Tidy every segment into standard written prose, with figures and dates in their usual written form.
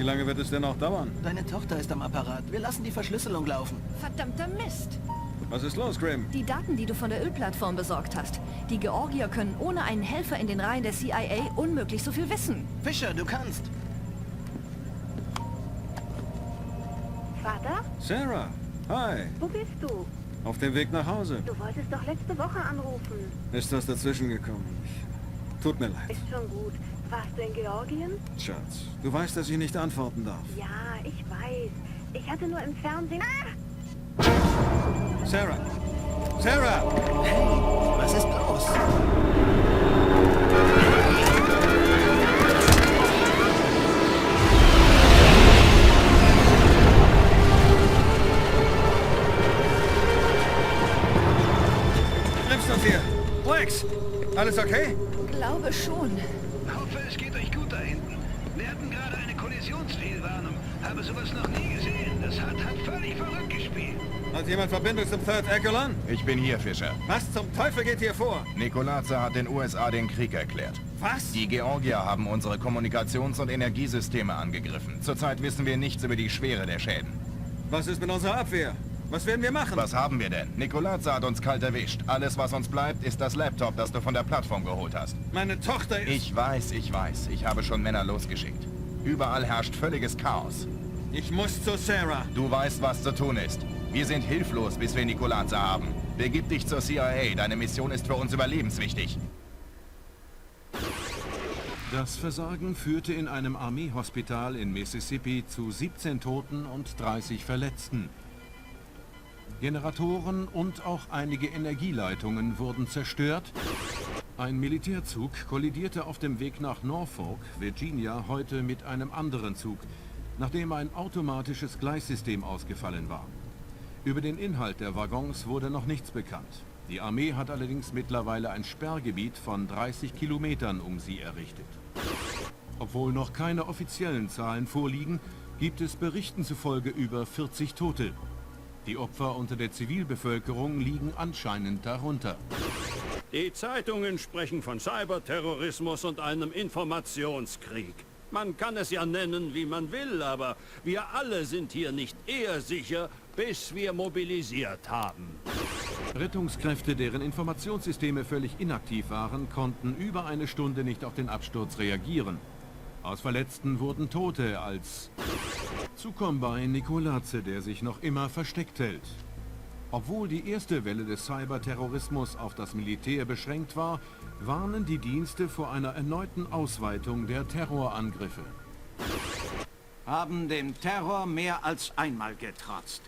lange wird es denn noch dauern? Deine Tochter ist am Apparat. Wir lassen die Verschlüsselung laufen. Verdammter Mist! Was ist los, Grim? Die Daten, die du von der Ölplattform besorgt hast. Die Georgier können ohne einen Helfer in den Reihen der CIA unmöglich so viel wissen. Fischer, du kannst. Vater, Sarah, hi. wo bist du? Auf dem Weg nach Hause. Du wolltest doch letzte Woche anrufen. Ist was dazwischen gekommen? Tut mir leid. Ist schon gut. Warst du in Georgien? Schatz, du weißt, dass ich nicht antworten darf. Ja, ich weiß. Ich hatte nur im Fernsehen... Ah! Sarah! Sarah! Hey, was ist los? Nimmst uns hier! Rex! Alles okay? Glaube schon. Hoffe, es geht euch gut da hinten. Wir hatten gerade eine Kollisionsfehlwarnung. Habe sowas noch nie gesehen. Das hat völlig verrückt gespielt. Hat jemand Verbindung zum Third Echelon? Ich bin hier, Fischer. Was zum Teufel geht hier vor? Nikolaze hat den USA den Krieg erklärt. Was? Die Georgier haben unsere Kommunikations- und Energiesysteme angegriffen. Zurzeit wissen wir nichts über die Schwere der Schäden. Was ist mit unserer Abwehr? Was werden wir machen? Was haben wir denn? Nikolaze hat uns kalt erwischt. Alles, was uns bleibt, ist das Laptop, das du von der Plattform geholt hast. Meine Tochter ist... Ich weiß. Ich habe schon Männer losgeschickt. Überall herrscht völliges Chaos. Ich muss zu Sarah. Du weißt, was zu tun ist. Wir sind hilflos, bis wir Nikolaze haben. Begib dich zur CIA. Deine Mission ist für uns überlebenswichtig. Das Versagen führte in einem Armeehospital in Mississippi zu 17 Toten und 30 Verletzten. Generatoren und auch einige Energieleitungen wurden zerstört. Ein Militärzug kollidierte auf dem Weg nach Norfolk, Virginia, heute mit einem anderen Zug, nachdem ein automatisches Gleissystem ausgefallen war. Über den Inhalt der Waggons wurde noch nichts bekannt. Die Armee hat allerdings mittlerweile ein Sperrgebiet von 30 Kilometern um sie errichtet. Obwohl noch keine offiziellen Zahlen vorliegen, gibt es Berichten zufolge über 40 Tote. Die Opfer unter der Zivilbevölkerung liegen anscheinend darunter. Die Zeitungen sprechen von Cyberterrorismus und einem Informationskrieg. Man kann es ja nennen, wie man will, aber wir alle sind hier nicht eher sicher, bis wir mobilisiert haben. Rettungskräfte, deren Informationssysteme völlig inaktiv waren, konnten über eine Stunde nicht auf den Absturz reagieren. Aus Verletzten wurden Tote, als zukommen bei Nikolaze, der sich noch immer versteckt hält. Obwohl die erste Welle des Cyberterrorismus auf das Militär beschränkt war, warnen die Dienste vor einer erneuten Ausweitung der Terrorangriffe. Haben dem Terror mehr als einmal getrotzt.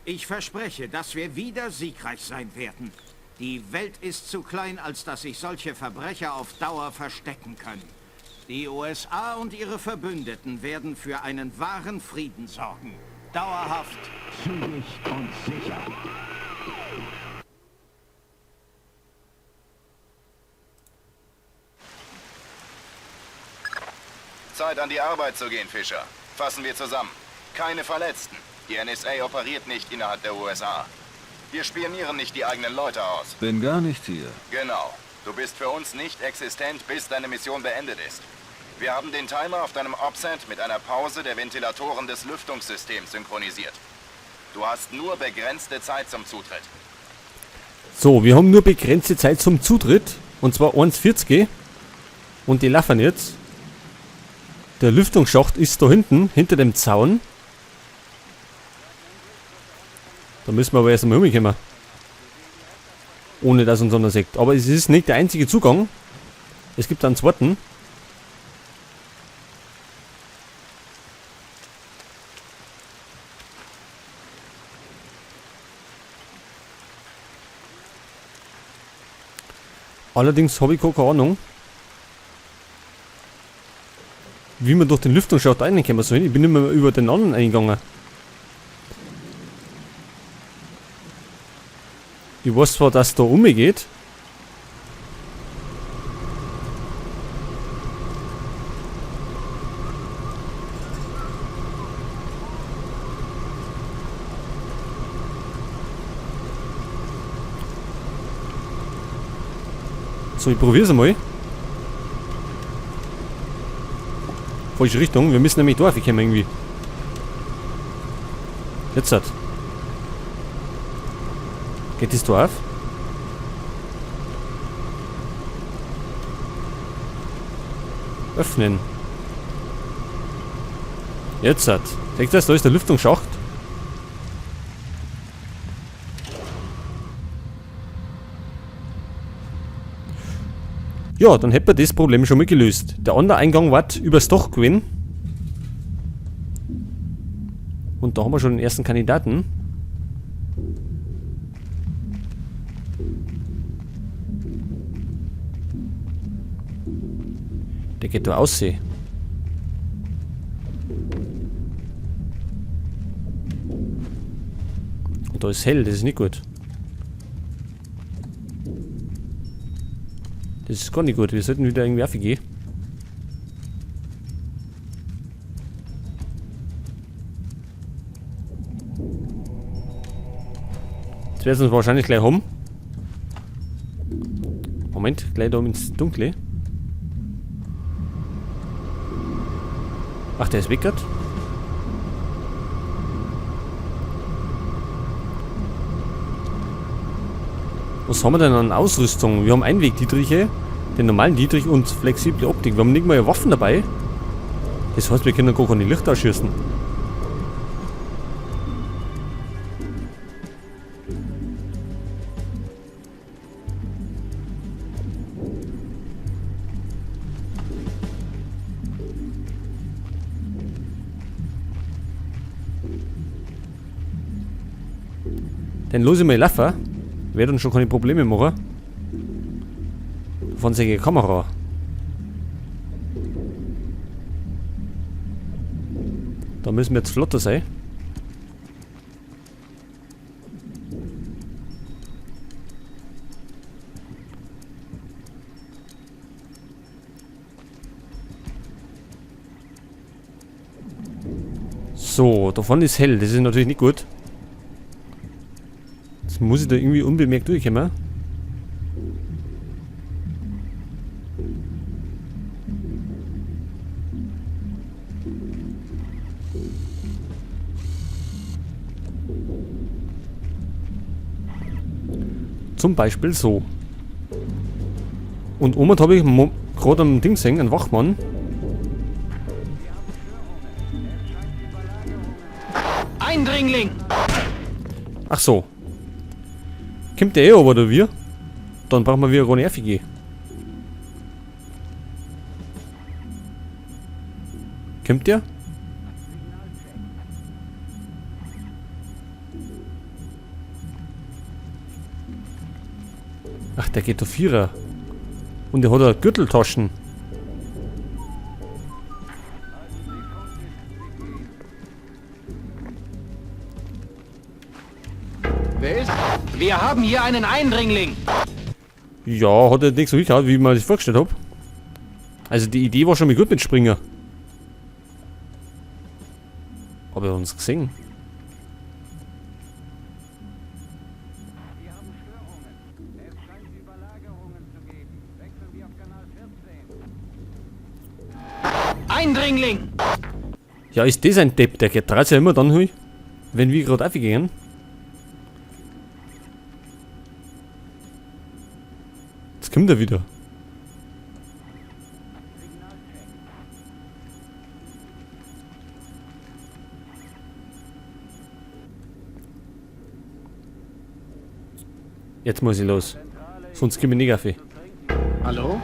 Ich verspreche, dass wir wieder siegreich sein werden. Die Welt ist zu klein, als dass sich solche Verbrecher auf Dauer verstecken können. Die USA und ihre Verbündeten werden für einen wahren Frieden sorgen. Dauerhaft, zügig und sicher. Zeit, an die Arbeit zu gehen, Fischer. Fassen wir zusammen. Keine Verletzten. Die NSA operiert nicht innerhalb der USA. Wir spionieren nicht die eigenen Leute aus. Bin gar nicht hier. Genau. Du bist für uns nicht existent, bis deine Mission beendet ist. Wir haben den Timer auf deinem Opset mit einer Pause der Ventilatoren des Lüftungssystems synchronisiert. Du hast nur begrenzte Zeit zum Zutritt. So, wir haben nur begrenzte Zeit zum Zutritt. Und zwar 1,40. Und die laufen jetzt. Der Lüftungsschacht ist da hinten, hinter dem Zaun. Da müssen wir aber erst einmal rumkommen. Ohne dass uns einer sieht. Aber es ist nicht der einzige Zugang. Es gibt einen zweiten. Allerdings habe ich keine Ahnung, wie man durch den Lüftungsschacht reinkommen soll. Ich bin immer über den anderen eingegangen. Ich weiß zwar, dass da umgeht. So, ich probiere es mal. falsche Richtung. Wir müssen nämlich da kommen irgendwie. Jetzt hat. Geht das da auf? Öffnen. Jetzt hat. Seht ihr das? Da ist der Lüftungsschacht. Ja, dann hätten wir das Problem schon mal gelöst. Der andere Eingang war übers Dach gewesen. Und da haben wir schon den ersten Kandidaten. Der geht da aussehen. Und da ist hell, das ist nicht gut. Das ist gar nicht gut, wir sollten wieder irgendwie aufgehen. Jetzt werden sie uns wahrscheinlich gleich haben. Moment, gleich da ins Dunkle. Ach, der ist weggert. Was haben wir denn an Ausrüstung? Wir haben Einweg-Dietriche, den normalen Dietrich und flexible Optik. Wir haben nicht mal Waffen dabei. Das heißt, wir können gar keine Lichter ausschießen. Dann los ich mal laufen. Wird uns schon keine Probleme machen. Von seiner Kamera. Da müssen wir jetzt flotter sein. So, davon ist hell. Das ist natürlich nicht gut. Jetzt muss ich da irgendwie unbemerkt durchkommen. Zum Beispiel so. Und oben habe ich gerade am Ding gesehen, einen Wachmann. Eindringling! Ach so. Kommt der aber oder wir? Dann brauchen wir wieder eine FG. Kommt der? Ach, der geht auf Vierer. Und der hat eine Gürteltaschen. Wer ist? Wir haben hier einen Eindringling. Ja, hat er nicht so gehabt, wie ich mir das vorgestellt habe. Also die Idee war schon mal gut mit Springer. Hab er uns gesehen? Eindringling! Ja, ist das ein Depp? Der geht ja immer dann, hui, wenn wir gerade aufgehen. Jetzt kommt er wieder. Jetzt muss ich los. Sonst komme ich nicht auf. Hallo?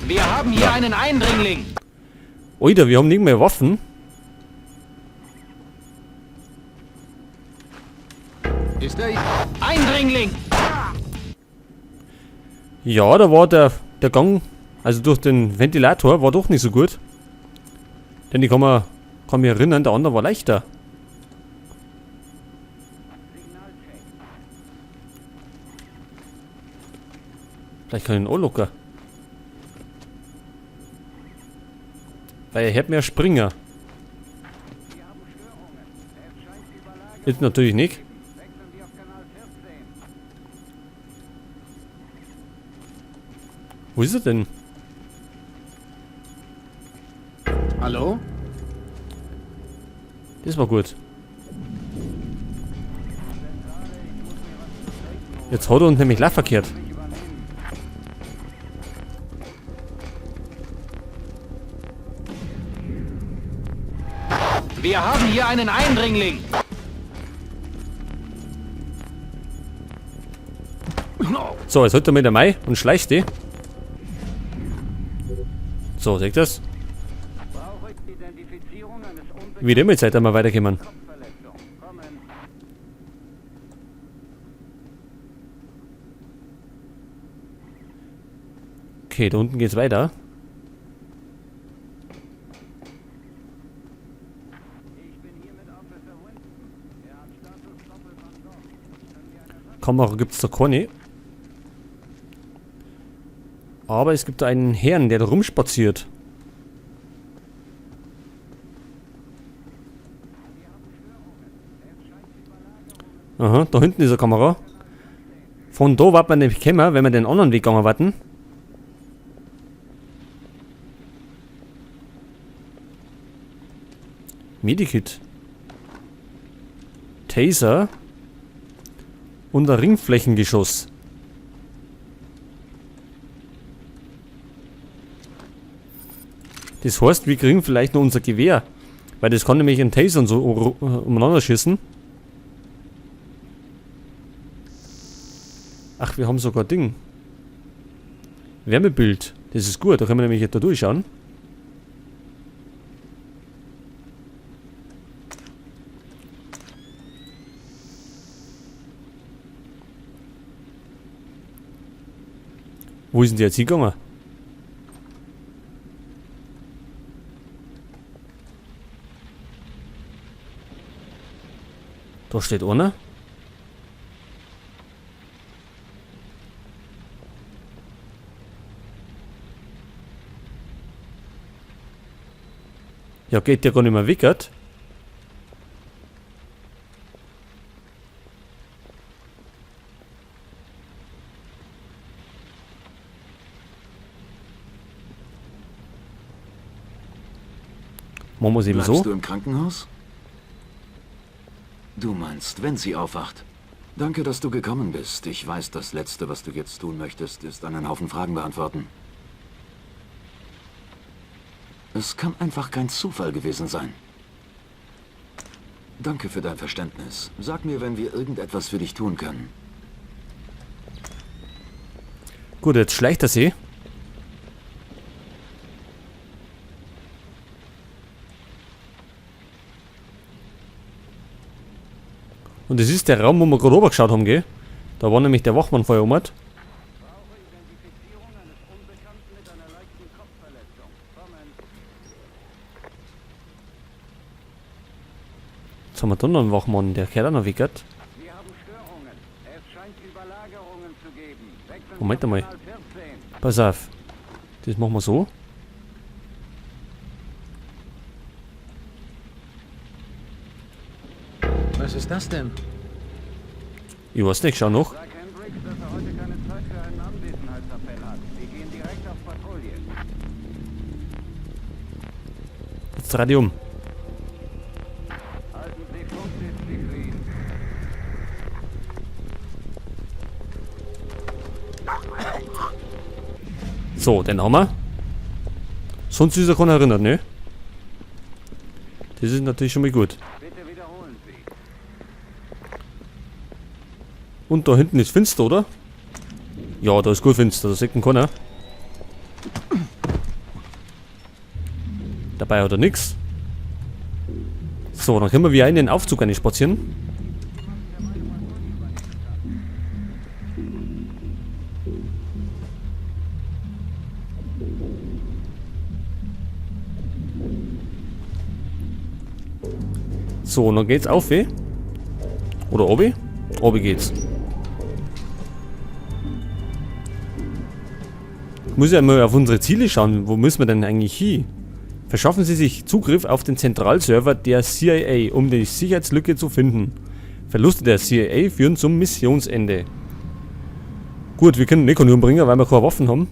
Wir haben hier einen Eindringling. Alter, wir haben nicht mehr Waffen. Ist er? Eindringling! Ja, da war der Gang, also durch den Ventilator, war doch nicht so gut. Denn ich kann mich erinnern, der andere war leichter. Vielleicht kann ich ihn auch locker. Weil er hat mehr Springer. Jetzt natürlich nicht. Wo ist er denn? Hallo? Das war gut. Jetzt hat er uns nämlich live verkehrt. Wir haben hier einen Eindringling. So, jetzt holt er mit der Mai und schleicht die. So, seht ihr das? Wie dem jetzt seid ihr mal weiterkommen. Okay, da unten geht's weiter. Kamera gibt's da keine. Aber es gibt da einen Herrn, der da rumspaziert. Aha, da hinten ist eine Kamera. Von da wird man nämlich kommen, wenn wir den anderen Weg gegangen warten. Medikit. Taser. Und ein Ringflächengeschoss. Das heißt, wir kriegen vielleicht noch unser Gewehr. Weil das kann nämlich ein Taser und so umeinander schießen. Ach, wir haben sogar Ding. Wärmebild. Das ist gut, da können wir nämlich jetzt da durchschauen. Wo ist denn der jetzt hingegangen? Da steht einer. Ja, geht der gar nicht mehr weg. Machen wir es eben so. Bleibst du im Krankenhaus? Du meinst, wenn sie aufwacht. Danke, dass du gekommen bist. Ich weiß, das Letzte, was du jetzt tun möchtest, ist einen Haufen Fragen beantworten. Es kann einfach kein Zufall gewesen sein. Danke für dein Verständnis. Sag mir, wenn wir irgendetwas für dich tun können. Gut, jetzt schleicht er sie. Und das ist der Raum, wo wir gerade rübergeschaut haben, gell? Da war nämlich der Wachmann vorher um. Jetzt haben wir da noch einen Wachmann, der kehrt auch noch weg. Moment einmal. Pass auf. Das machen wir so. Was ist das denn? Ich weiß nicht, schau noch. Sag Hendricks, dass er heute keine Zeit für einen Anwesenheitsappell hat. Wir gehen direkt auf Patrouille. Jetzt dreh dich um. Halten Sie Funkdisziplin. So, den haben wir. Sonst ist er keiner erinnert, ne? Das ist natürlich schon mal gut. Bitte wiederholen Sie. Und da hinten ist finster, oder? Ja, da ist gut finster, da sieht man keiner. Dabei hat er nix. So, dann können wir wieder in den Aufzug spazieren. So, und dann geht's auf, weh? Oder obi? Obi geht's. Ich muss ja mal auf unsere Ziele schauen. Wo müssen wir denn eigentlich hin? Verschaffen Sie sich Zugriff auf den Zentralserver der CIA, um die Sicherheitslücke zu finden. Verluste der CIA führen zum Missionsende. Gut, wir können Nekon umbringen, weil wir keine Waffen haben.